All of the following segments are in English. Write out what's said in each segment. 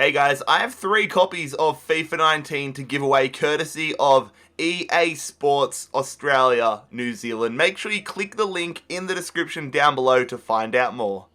Hey guys, I have 3 copies of FIFA 19 to give away courtesy of EA Sports Australia, New Zealand. Make sure you click the link in the description down below to find out more.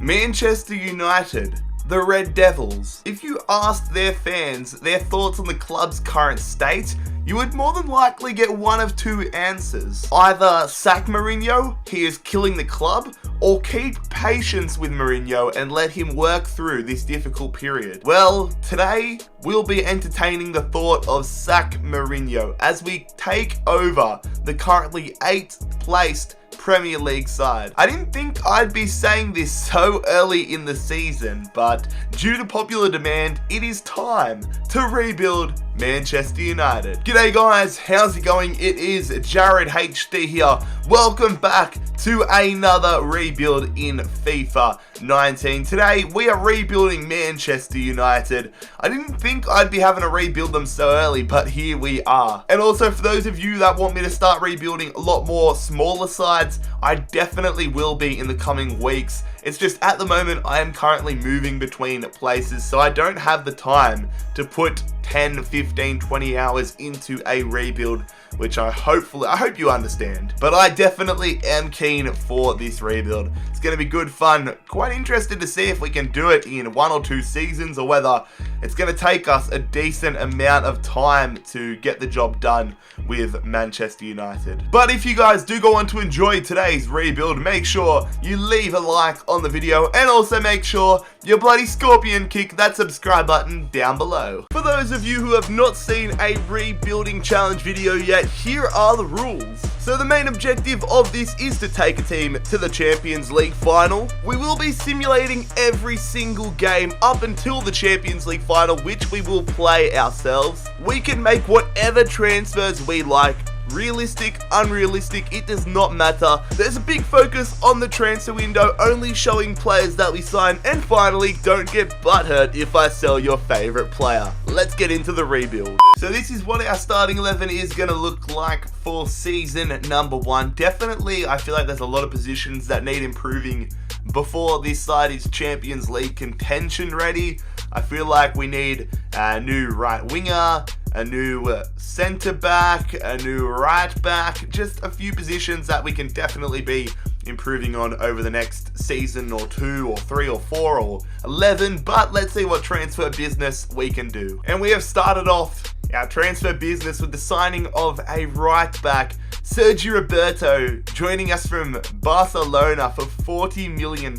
Manchester United, the Red Devils. If you asked their fans their thoughts on the club's current state, you would more than likely get one of 2 answers. Either sack Mourinho, he is killing the club, or keep patience with Mourinho and let him work through this difficult period. Well, today we'll be entertaining the thought of sack Mourinho as we take over the currently 8th placed Premier League side. I didn't think I'd be saying this so early in the season, but due to popular demand, it is time to rebuild Manchester United. G'day guys, how's it going? It is Jared HD here. Welcome back to another rebuild in FIFA 19. Today we are rebuilding Manchester United. I didn't think I'd be having to rebuild them so early, but here we are. And also for those of you that want me to start rebuilding a lot more smaller sides, I definitely will be in the coming weeks. It's just at the moment I am currently moving between places, so I don't have the time to put 10, 15, 20 hours into a rebuild, which I hope you understand. But I definitely am keen for this rebuild. It's going to be good fun. Quite interested to see if we can do it in 1 or 2 seasons, or whether it's going to take us a decent amount of time to get the job done with Manchester United. But if you guys do go on to enjoy today's rebuild, make sure you leave a like on the video, and also make sure you bloody scorpion kick that subscribe button down below. For those of you who have not seen a rebuilding challenge video yet, here are the rules. So the main objective of this is to take a team to the Champions League final. We will be simulating every single game up until the Champions League final, which we will play ourselves. We can make whatever transfers we like. Realistic, unrealistic, it does not matter. There's a big focus on the transfer window, only showing players that we sign. And finally, don't get butthurt if I sell your favorite player. Let's get into the rebuild. So this is what our starting 11 is going to look like for season number 1. Definitely, I feel like there's a lot of positions that need improving before this side is Champions League contention ready. I feel like we need a new right winger, a new centre back, a new right back, just a few positions that we can definitely be improving on over the next season or 2 or 3 or 4 or 11, but let's see what transfer business we can do. And we have started off our transfer business with the signing of a right back, Sergio Roberto, joining us from Barcelona for £40 million.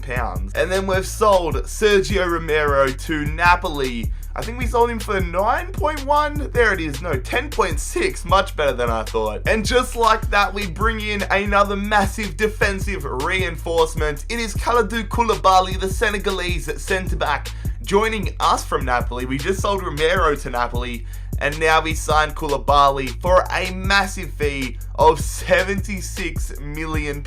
And then we've sold Sergio Romero to Napoli. I think we sold him for 9.1. There it is. No, 10.6. Much better than I thought. And just like that, we bring in another massive defensive reinforcement. It is Kalidou Koulibaly, the Senegalese centre-back, joining us from Napoli. We just sold Romero to Napoli, and now we signed Koulibaly for a massive fee of £76 million.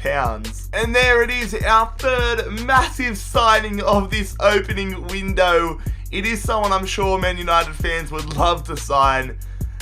And there it is, our third massive signing of this opening window. It is someone I'm sure Man United fans would love to sign,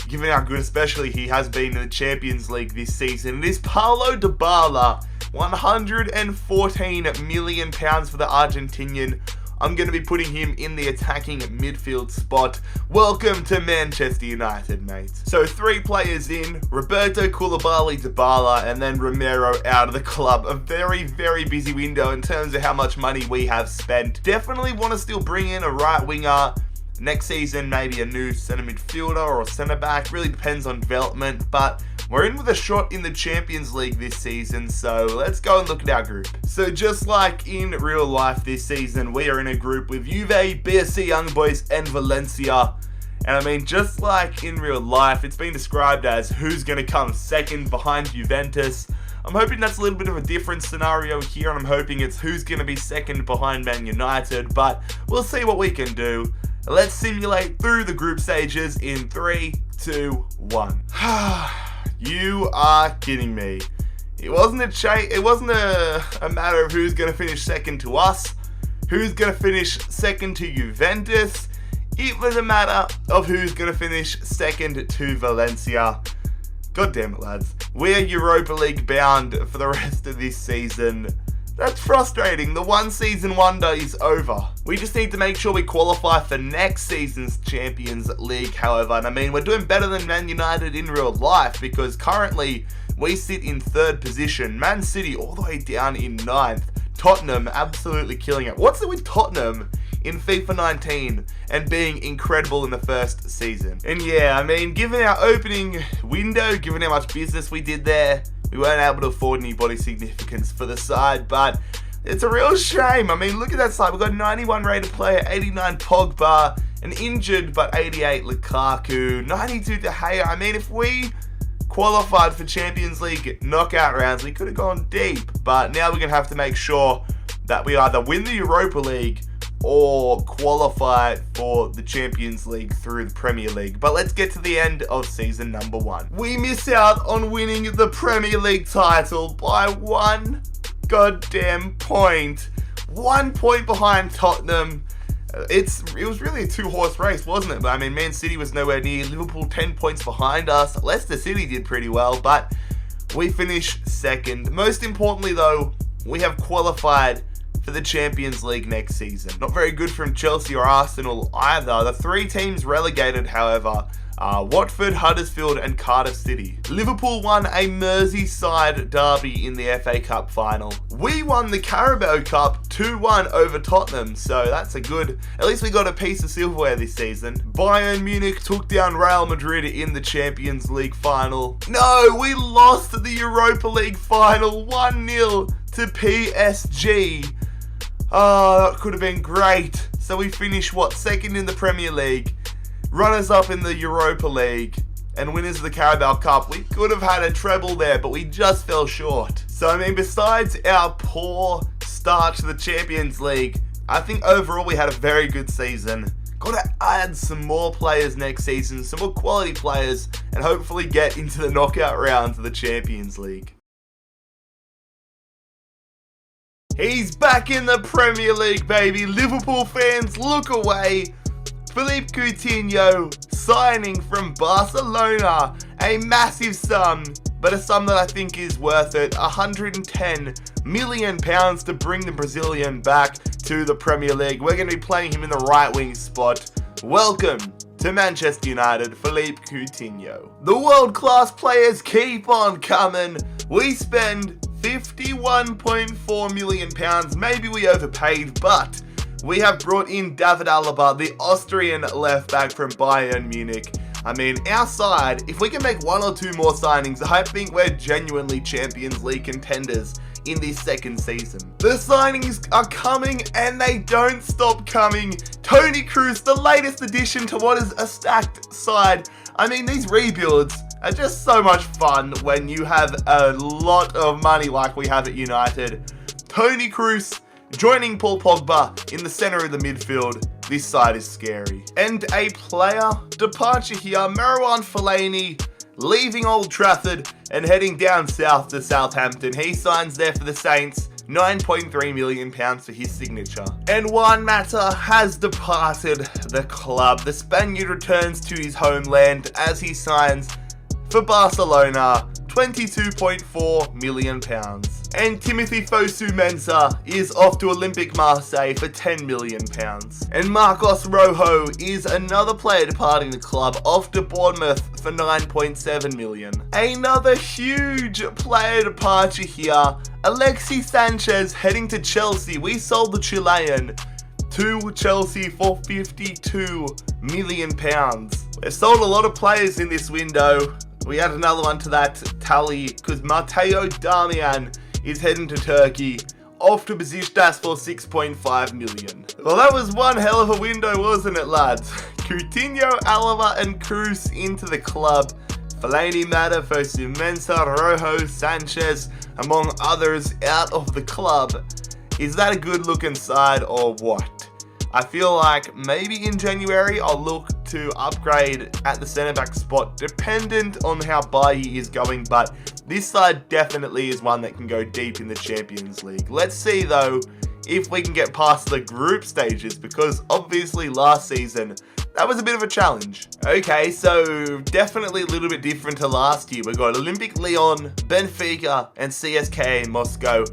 given how good especially he has been in the Champions League this season. It is Paulo Dybala, £114 million for the Argentinian. I'm going to be putting him in the attacking midfield spot. Welcome to Manchester United, mates. So 3 players in, Roberto, Koulibaly, Dybala, and then Romero out of the club. A very, very busy window in terms of how much money we have spent. Definitely want to still bring in a right winger. Next season, maybe a new centre midfielder or a centre back. Really depends on development, but we're in with a shot in the Champions League this season, so let's go and look at our group. So just like in real life this season, we are in a group with Juve, BSC Young Boys, and Valencia. And I mean, just like in real life, it's been described as who's going to come second behind Juventus. I'm hoping that's a little bit of a different scenario here, and I'm hoping it's who's going to be second behind Man United, but we'll see what we can do. Let's simulate through the group stages in 3, 2, 1. You are kidding me. It wasn't a matter of who's going to finish second to us, who's going to finish second to Juventus. It was a matter of who's going to finish second to Valencia. God damn it, lads. We're Europa League bound for the rest of this season. That's frustrating. The one season wonder is over. We just need to make sure we qualify for next season's Champions League, however. And I mean, we're doing better than Man United in real life because currently we sit in 3rd position. Man City all the way down in 9th. Tottenham absolutely killing it. What's it with Tottenham in FIFA 19 and being incredible in the first season? And yeah, I mean, given our opening window, given how much business we did there, we weren't able to afford anybody significance for the side, but it's a real shame. I mean, look at that side. We've got 91 rated player, 89 Pogba, an injured but 88 Lukaku, 92 De Gea. I mean, if we qualified for Champions League knockout rounds, we could have gone deep, but now we're going to have to make sure that we either win the Europa League or qualify for the Champions League through the Premier League. But let's get to the end of season number 1. We miss out on winning the Premier League title by 1 goddamn point. 1 point behind Tottenham. It was really a 2-horse race, wasn't it? But I mean, Man City was nowhere near. Liverpool 10 points behind us. Leicester City did pretty well, but we finished 2nd. Most importantly though, we have qualified for the Champions League next season. Not very good from Chelsea or Arsenal either. The 3 teams relegated, however, are Watford, Huddersfield and Cardiff City. Liverpool won a Merseyside derby in the FA Cup final. We won the Carabao Cup 2-1 over Tottenham, so that's a good, at least we got a piece of silverware this season. Bayern Munich took down Real Madrid in the Champions League final. No, we lost the Europa League final 1-0 to PSG. Oh, that could have been great. So we finished, 2nd in the Premier League, runners up in the Europa League, and winners of the Carabao Cup. We could have had a treble there, but we just fell short. So I mean, besides our poor start to the Champions League, I think overall we had a very good season. Got to add some more players next season, some more quality players, and hopefully get into the knockout rounds of the Champions League. He's back in the Premier League, baby. Liverpool fans, look away. Philippe Coutinho signing from Barcelona. A massive sum, but a sum that I think is worth it. £110 million to bring the Brazilian back to the Premier League. We're going to be playing him in the right wing spot. Welcome to Manchester United, Philippe Coutinho. The world-class players keep on coming. We spend £51.4 million. Maybe we overpaid, but we have brought in David Alaba, the Austrian left back from Bayern Munich. I mean, our side, if we can make 1 or 2 more signings, I think we're genuinely Champions League contenders in this 2nd season. The signings are coming and they don't stop coming. Toni Kroos, the latest addition to what is a stacked side. I mean, these rebuilds are just so much fun when you have a lot of money like we have at United. Toni Kroos joining Paul Pogba in the centre of the midfield. This side is scary. And a player departure here, Marouane Fellaini, leaving Old Trafford and heading down south to Southampton. He signs there for the Saints. £9.3 million for his signature. And Juan Mata has departed the club. The Spaniard returns to his homeland as he signs for Barcelona, £22.4 million. And Timothy Fosu-Mensah is off to Olympique Marseille for £10 million. And Marcos Rojo is another player departing the club, off to Bournemouth for £9.7 million. Another huge player departure here, Alexis Sanchez heading to Chelsea. We sold the Chilean to Chelsea for £52 million. They've sold a lot of players in this window. We add another one to that tally because Matteo Darmian is heading to Turkey, off to Besiktas for £6.5 million. Well, that was one hell of a window, wasn't it, lads? Coutinho, Alaba and Kroos into the club. Fellaini, Mata, Fosu-Mensah, Rojo, Sanchez, among others, out of the club. Is that a good looking side or what? I feel like maybe in January I'll look to upgrade at the centre-back spot, dependent on how Bailly is going, but this side definitely is one that can go deep in the Champions League. Let's see though if we can get past the group stages, because obviously last season that was a bit of a challenge. Okay, so definitely a little bit different to last year. We've got Olympique Lyon, Benfica and CSKA Moscow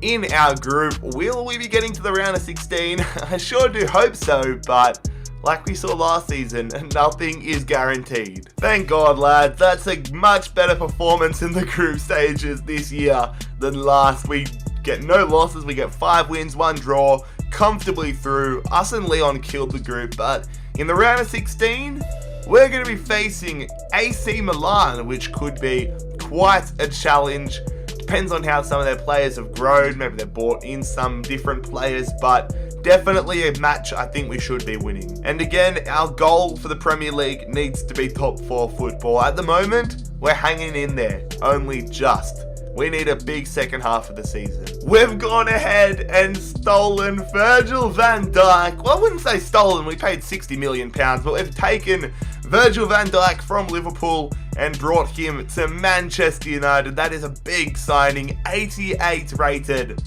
in our group. Will we be getting to the round of 16? I sure do hope so, but like we saw last season, nothing is guaranteed. Thank God, lads. That's a much better performance in the group stages this year than last. We get no losses. We get 5 wins, 1 draw, comfortably through. Us and Leon killed the group, but in the round of 16, we're going to be facing AC Milan, which could be quite a challenge. Depends on how some of their players have grown. Maybe they've brought in some different players, but definitely a match I think we should be winning. And again, our goal for the Premier League needs to be top 4 football. At the moment, we're hanging in there, only just. We need a big second half of the season. We've gone ahead and stolen Virgil van Dijk. Well, I wouldn't say stolen, we paid £60 million, but we've taken Virgil van Dijk from Liverpool and brought him to Manchester United. That is a big signing, 88 rated.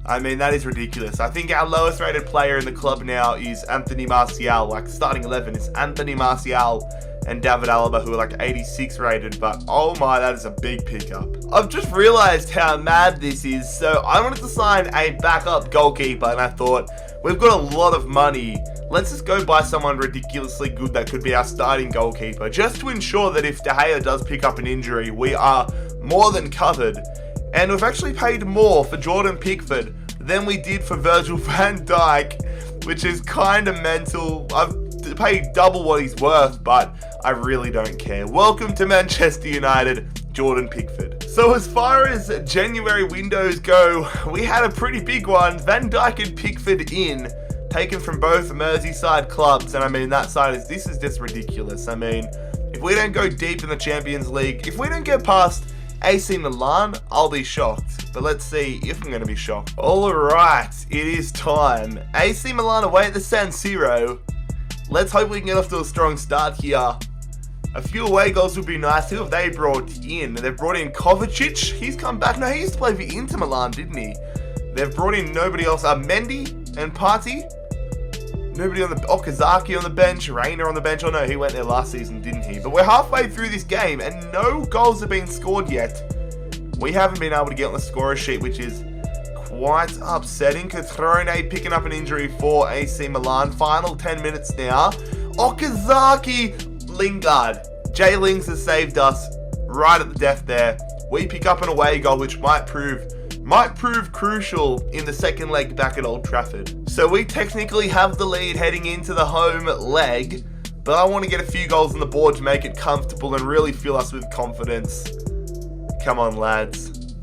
I mean, that is ridiculous. I think our lowest rated player in the club now is Anthony Martial. Like, starting 11 is Anthony Martial and David Alaba, who are like 86 rated, but oh my, that is a big pickup. I've just realized how mad this is. So I wanted to sign a backup goalkeeper, and I thought, we've got a lot of money. Let's just go buy someone ridiculously good that could be our starting goalkeeper, just to ensure that if De Gea does pick up an injury, we are more than covered. And we've actually paid more for Jordan Pickford than we did for Virgil van Dijk, which is kind of mental. I've paid double what he's worth, but I really don't care. Welcome to Manchester United, Jordan Pickford. So as far as January windows go, we had a pretty big one. Van Dijk and Pickford in, taken from both Merseyside clubs, and I mean, this is just ridiculous. I mean, if we don't go deep in the Champions League, if we don't get past AC Milan, I'll be shocked. But let's see if I'm going to be shocked. Alright, it is time. AC Milan away at the San Siro. Let's hope we can get off to a strong start here. A few away goals would be nice. Who have they brought in? They've brought in Kovacic. He's come back. No, he used to play for Inter Milan, didn't he? They've brought in nobody else. Mendy and Partey. Nobody on the... Okazaki on the bench. Reina on the bench. Oh no, he went there last season, didn't he? But we're halfway through this game and no goals have been scored yet. We haven't been able to get on the scorer sheet, which is quite upsetting. Catrone picking up an injury for AC Milan. Final 10 minutes now. Okazaki, Lingard. Jay Lings has saved us right at the death there. We pick up an away goal, which might prove crucial in the second leg back at Old Trafford. So we technically have the lead heading into the home leg, but I want to get a few goals on the board to make it comfortable and really fill us with confidence. Come on, lads.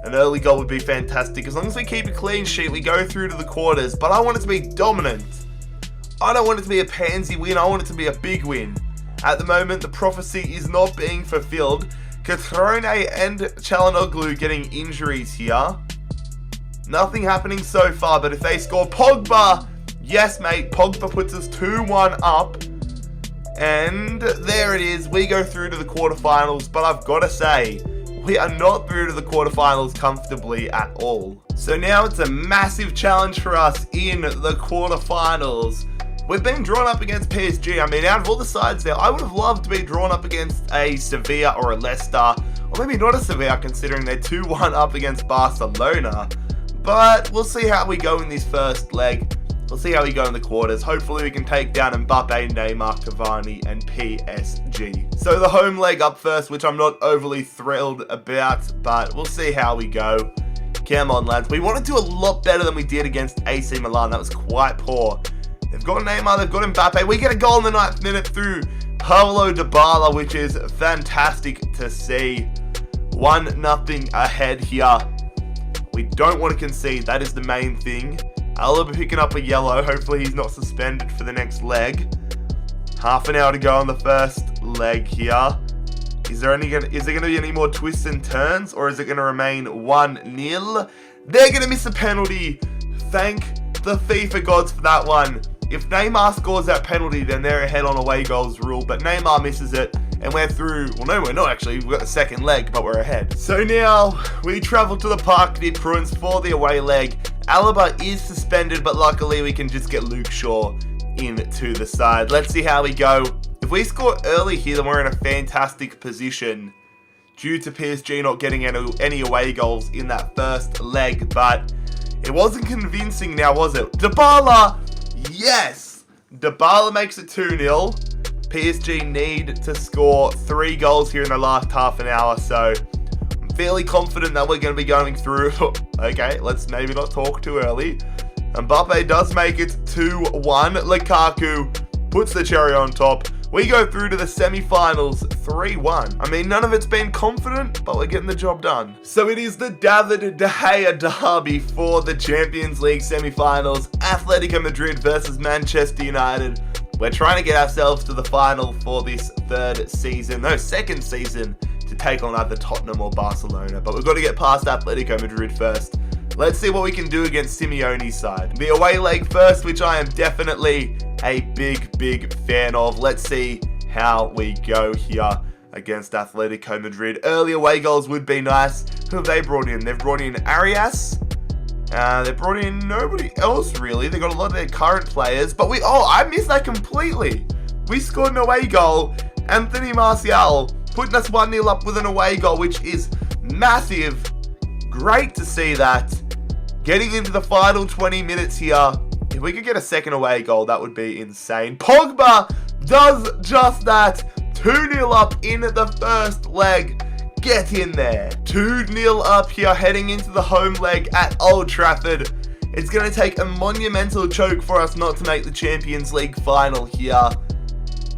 An early goal would be fantastic. As long as we keep a clean sheet, we go through to the quarters, but I want it to be dominant. I don't want it to be a pansy win, I want it to be a big win. At the moment, the prophecy is not being fulfilled. Catrone and Çalhanoğlu getting injuries here. Nothing happening so far, but if they score, Pogba, yes mate, Pogba puts us 2-1 up. And there it is, we go through to the quarterfinals, but I've got to say, we are not through to the quarterfinals comfortably at all. So now it's a massive challenge for us in the quarterfinals. We've been drawn up against PSG. I mean, out of all the sides there, I would have loved to be drawn up against a Sevilla or a Leicester, or maybe not a Sevilla considering they're 2-1 up against Barcelona. But we'll see how we go in this first leg. We'll see how we go in the quarters. Hopefully we can take down Mbappe, Neymar, Cavani and PSG. So the home leg up first, which I'm not overly thrilled about, but we'll see how we go. Come on, lads. We want to do a lot better than we did against AC Milan. That was quite poor. They've got Neymar, they've got Mbappe. We get a goal in the 9th minute through Paulo Dybala, which is fantastic to see. 1-0 ahead here. We don't want to concede. That is the main thing. Alaba picking up a yellow. Hopefully he's not suspended for the next leg. Half an hour to go on the first leg here. Is there going to be any more twists and turns, or is it going to remain 1-0? They're going to miss a penalty. Thank the FIFA gods for that one. If Neymar scores that penalty, then they're ahead on away goals rule, but Neymar misses it, and we're through. Well, no, we're not actually. We've got the second leg, but we're ahead. So now, we travel to the Parc des Princes for the away leg. Alaba is suspended, but luckily we can just get Luke Shaw into the side. Let's see how we go. If we score early here, then we're in a fantastic position. due to PSG not getting any away goals in that first leg, but it wasn't convincing now, was it? Dybala, yes! Dybala makes it 2-0. PSG need to score 3 goals here in the last half an hour, so I'm fairly confident that we're going to be going through. Okay, let's maybe not talk too early. Mbappe does make it 2-1. Lukaku puts the cherry on top. We go through to the semi-finals 3-1. I mean, none of it's been confident, but we're getting the job done. So it is the David De Gea derby for the Champions League semi-finals. Atletico Madrid versus Manchester United. We're trying to get ourselves to the final for this second season, to take on either Tottenham or Barcelona. But we've got to get past Atletico Madrid first. Let's see what we can do against Simeone's side. The away leg first, which I am definitely a big fan of. Let's see how we go here against Atletico Madrid. Early away goals would be nice. Who have they brought in? They've brought in Arias. They brought in nobody else really. They got a lot of their current players, but I missed that completely. We scored an away goal. Anthony Martial putting us 1-0 up with an away goal, which is massive. Great to see that. Getting into the final 20 minutes here. If we could get a second away goal, that would be insane. Pogba does just that. 2-0 up in the first leg. Get in there. 2-0 up here, heading into the home leg at Old Trafford. It's going to take a monumental choke for us not to make the Champions League final here.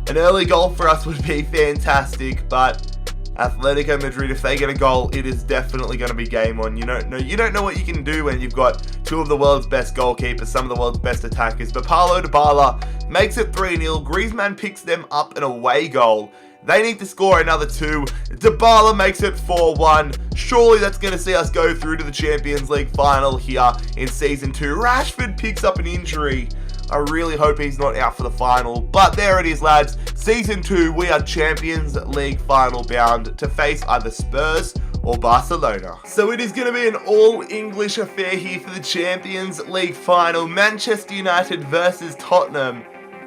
An early goal for us would be fantastic, but Atletico Madrid, if they get a goal, it is definitely going to be game on. You don't know what you can do when you've got 2 of the world's best goalkeepers, some of the world's best attackers. But Paulo Dybala makes it 3-0. Griezmann picks them up an away goal. They need to score another 2. Dybala makes it 4-1. Surely that's going to see us go through to the Champions League final here in Season 2. Rashford picks up an injury. I really hope he's not out for the final. But there it is, lads. Season 2, we are Champions League final bound to face either Spurs or Barcelona. So it is going to be an all-English affair here for the Champions League final. Manchester United versus Tottenham.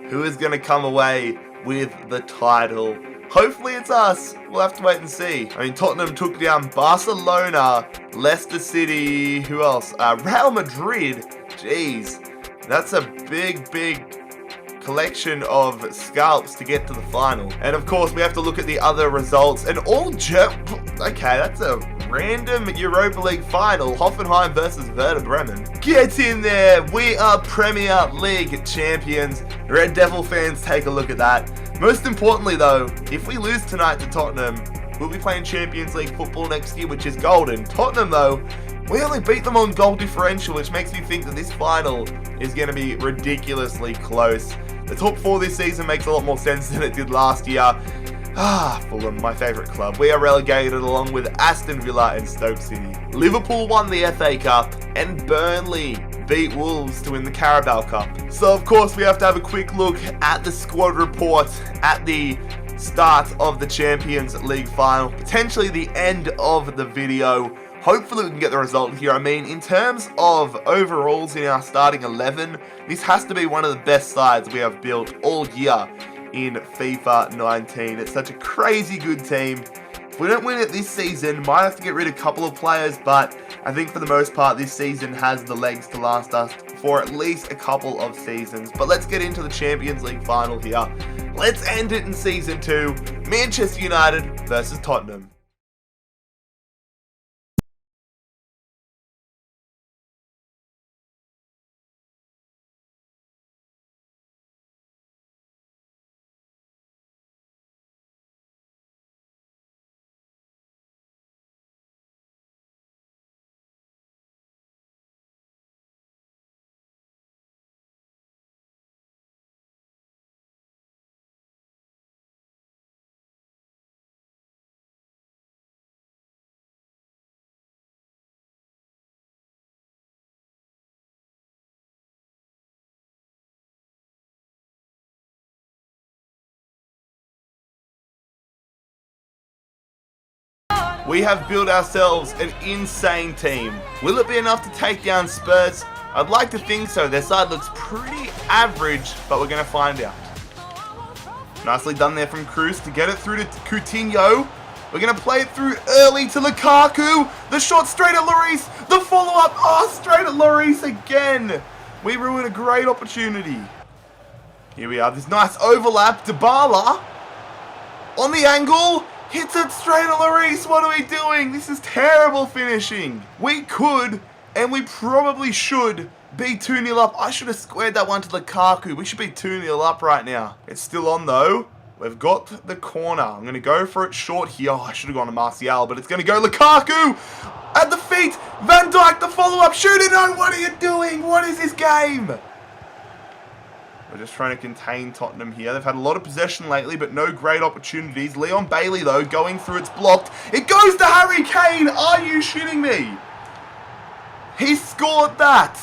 Who is going to come away with the title? Hopefully it's us. We'll have to wait and see. I mean, Tottenham took down Barcelona, Leicester City, who else? Real Madrid. Jeez. That's a big collection of scalps to get to the final. And of course, we have to look at the other results. And okay, that's a random Europa League final. Hoffenheim versus Werder Bremen. Get in there. We are Premier League champions. Red Devil fans, take a look at that. Most importantly though, if we lose tonight to Tottenham, we'll be playing Champions League football next year, which is golden. Tottenham though, we only beat them on goal differential, which makes me think that this final is going to be ridiculously close. The top 4 this season makes a lot more sense than it did last year. Fulham, my favourite club. We are relegated along with Aston Villa and Stoke City. Liverpool won the FA Cup and Burnley beat Wolves to win the Carabao Cup. So of course we have to have a quick look at the squad report at the start of the Champions League final. Potentially the end of the video. Hopefully we can get the result here. I mean, in terms of overalls in our starting 11, this has to be one of the best sides we have built all year in FIFA 19. It's such a crazy good team. If we don't win it this season, might have to get rid of a couple of players, but I think for the most part, this season has the legs to last us for at least a couple of seasons. But let's get into the Champions League final here. Let's end it in Season 2. Manchester United versus Tottenham. We have built ourselves an insane team. Will it be enough to take down Spurs? I'd like to think so. Their side looks pretty average, but we're going to find out. Nicely done there from Cruz to get it through to Coutinho. We're going to play it through early to Lukaku. The shot straight at Lloris. The follow-up. Oh, straight at Lloris again. We ruin a great opportunity. Here we are. This nice overlap. Dybala on the angle. Hits it straight at Lloris. What are we doing? This is terrible finishing. We could, and we probably should, be 2-0 up. I should have squared that one to Lukaku. We should be 2-0 up right now. It's still on though. We've got the corner. I'm going to go for it short here. Oh, I should have gone to Martial, but it's going to go Lukaku at the feet. Van Dijk, the follow-up. Shoot it. No, what are you doing? What is this game? We're just trying to contain Tottenham here. They've had a lot of possession lately, but no great opportunities. Leon Bailey, though, going through. It's blocked. It goes to Harry Kane. Are you shitting me? He scored that.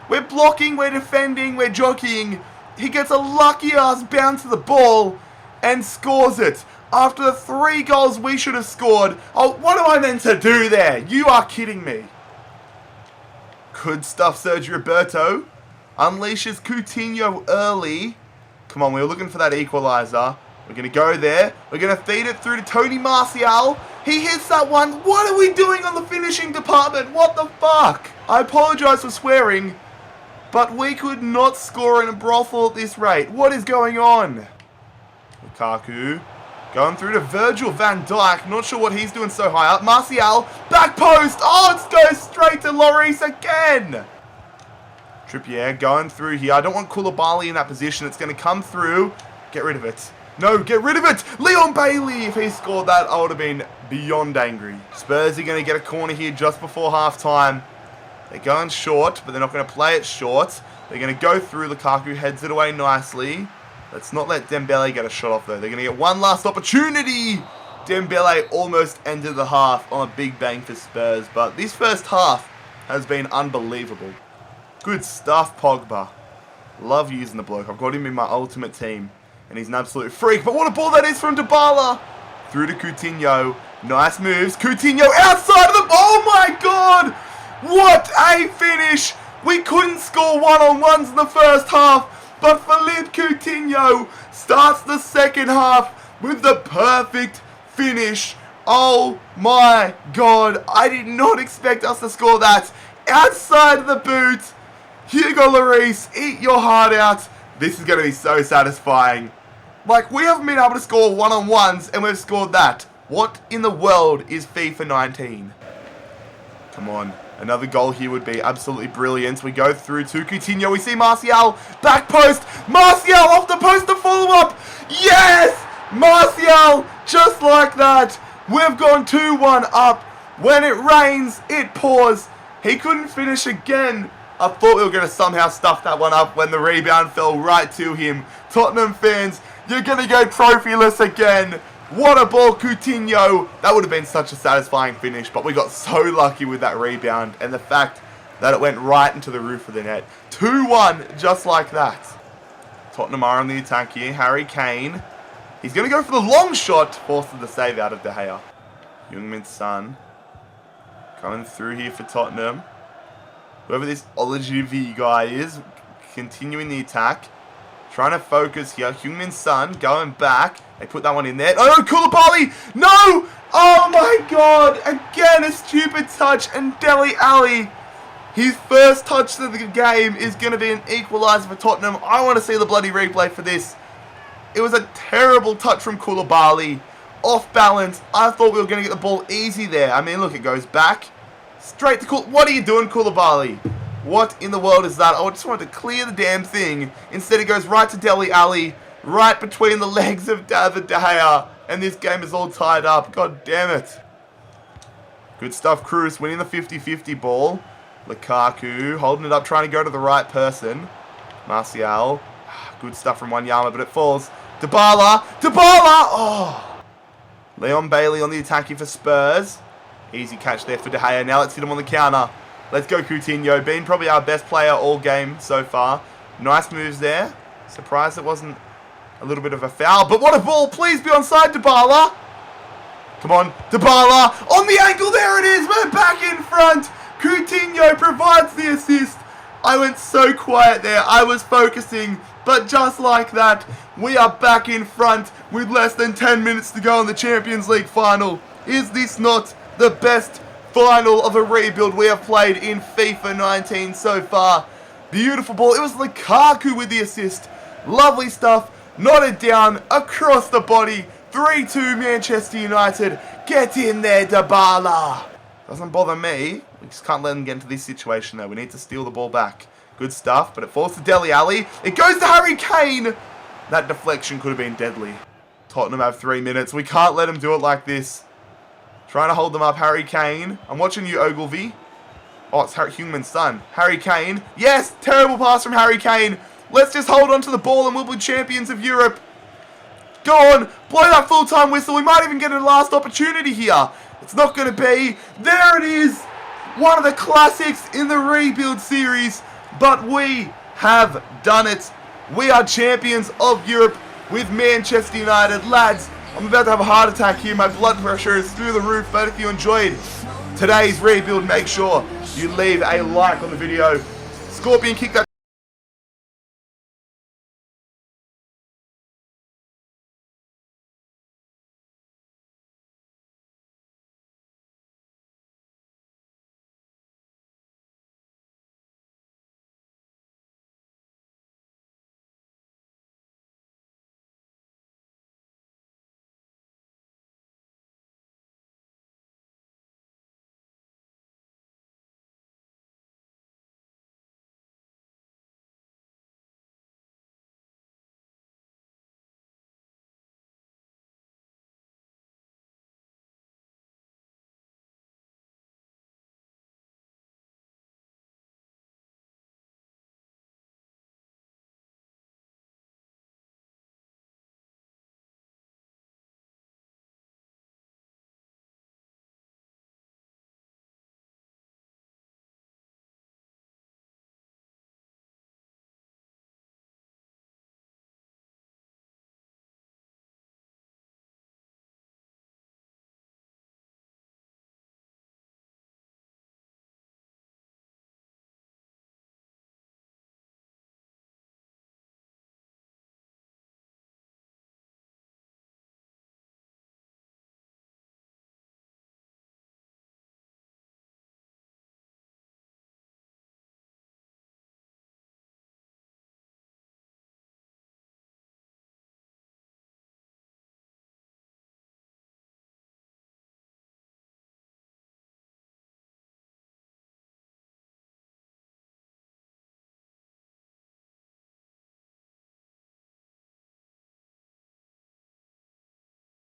We're blocking, we're defending, we're jockeying. He gets a lucky ass bounce to the ball and scores it. After the 3 goals we should have scored. Oh, what am I meant to do there? You are kidding me. Good stuff, Sergio Roberto. Unleashes Coutinho early. Come on, we were looking for that equaliser. We're going to go there. We're going to feed it through to Tony Martial. He hits that one. What are we doing on the finishing department? What the fuck? I apologise for swearing, but we could not score in a brothel at this rate. What is going on? Lukaku going through to Virgil van Dijk. Not sure what he's doing so high up. Martial, back post. Oh, it goes straight to Lloris again. Trippier going through here. I don't want Koulibaly in that position. It's going to come through. Get rid of it. No, get rid of it. Leon Bailey, if he scored that, I would have been beyond angry. Spurs are going to get a corner here just before half-time. They're going short, but they're not going to play it short. They're going to go through. Lukaku heads it away nicely. Let's not let Dembele get a shot off, though. They're going to get one last opportunity. Dembele almost ended the half on a big bang for Spurs, but this first half has been unbelievable. Good stuff, Pogba. Love using the bloke. I've got him in my ultimate team, and he's an absolute freak. But what a ball that is from Dybala. Through to Coutinho. Nice moves. Coutinho outside of the... Oh, my God. What a finish. We couldn't score one-on-ones in the first half, but Philippe Coutinho starts the second half with the perfect finish. Oh my God. I did not expect us to score that. Outside of the boot. Hugo Lloris, eat your heart out. This is going to be so satisfying. Like, we haven't been able to score one-on-ones, and we've scored that. What in the world is FIFA 19? Come on. Another goal here would be absolutely brilliant. We go through to Coutinho. We see Martial. Back post. Martial off the post to follow up. Yes! Martial, just like that. We've gone 2-1 up. When it rains, it pours. He couldn't finish again. I thought we were going to somehow stuff that one up when the rebound fell right to him. Tottenham fans, you're going to go trophyless again. What a ball, Coutinho. That would have been such a satisfying finish, but we got so lucky with that rebound and the fact that it went right into the roof of the net. 2-1, just like that. Tottenham are on the attack here. Harry Kane. He's going to go for the long shot. Forces the save out of De Gea. Heung-min Son. Coming through here for Tottenham. Whoever this Olajuwon guy is, continuing the attack. Trying to focus here. Heung-min Son going back. They put that one in there. Oh, Koulibaly! No! Oh my God! Again, a stupid touch. And Dele Alli, his first touch of the game is going to be an equaliser for Tottenham. I want to see the bloody replay for this. It was a terrible touch from Koulibaly. Off balance. I thought we were going to get the ball easy there. I mean, look, it goes back. Straight to What are you doing, Koulibaly? What in the world is that? I just wanted to clear the damn thing. Instead, it goes right to Dele Alli, right between the legs of David De Gea, and this game is all tied up. God damn it. Good stuff, Cruz winning the 50-50 ball. Lukaku holding it up, trying to go to the right person. Martial. Good stuff from Wanyama, but it falls. Dybala! Oh! Leon Bailey on the attack here for Spurs. Easy catch there for De Gea. Now let's hit him on the counter. Let's go, Coutinho. Been probably our best player all game so far. Nice moves there. Surprised it wasn't a little bit of a foul. But what a ball. Please be onside, Dybala. Come on, Dybala. On the ankle. There it is. We're back in front. Coutinho provides the assist. I went so quiet there. I was focusing. But just like that, we are back in front with less than 10 minutes to go in the Champions League final. Is this not the best final of a rebuild we have played in FIFA 19 so far? Beautiful ball. It was Lukaku with the assist. Lovely stuff. Knotted down across the body. 3-2 Manchester United. Get in there, Dybala. Doesn't bother me. We just can't let them get into this situation though. We need to steal the ball back. Good stuff, but it falls to Dele Alli. It goes to Harry Kane. That deflection could have been deadly. Tottenham have 3 minutes. We can't let them do it like this. Trying to hold them up, Harry Kane. I'm watching you, Ogilvy. Oh, it's Harry Hungman's son. Harry Kane. Yes, terrible pass from Harry Kane. Let's just hold on to the ball and we'll be champions of Europe. Go on, blow that full-time whistle. We might even get a last opportunity here. It's not going to be. There it is. One of the classics in the rebuild series. But we have done it. We are champions of Europe with Manchester United. Lads, I'm about to have a heart attack here. My blood pressure is through the roof. But if you enjoyed today's rebuild, make sure you leave a like on the video. Scorpion, kick that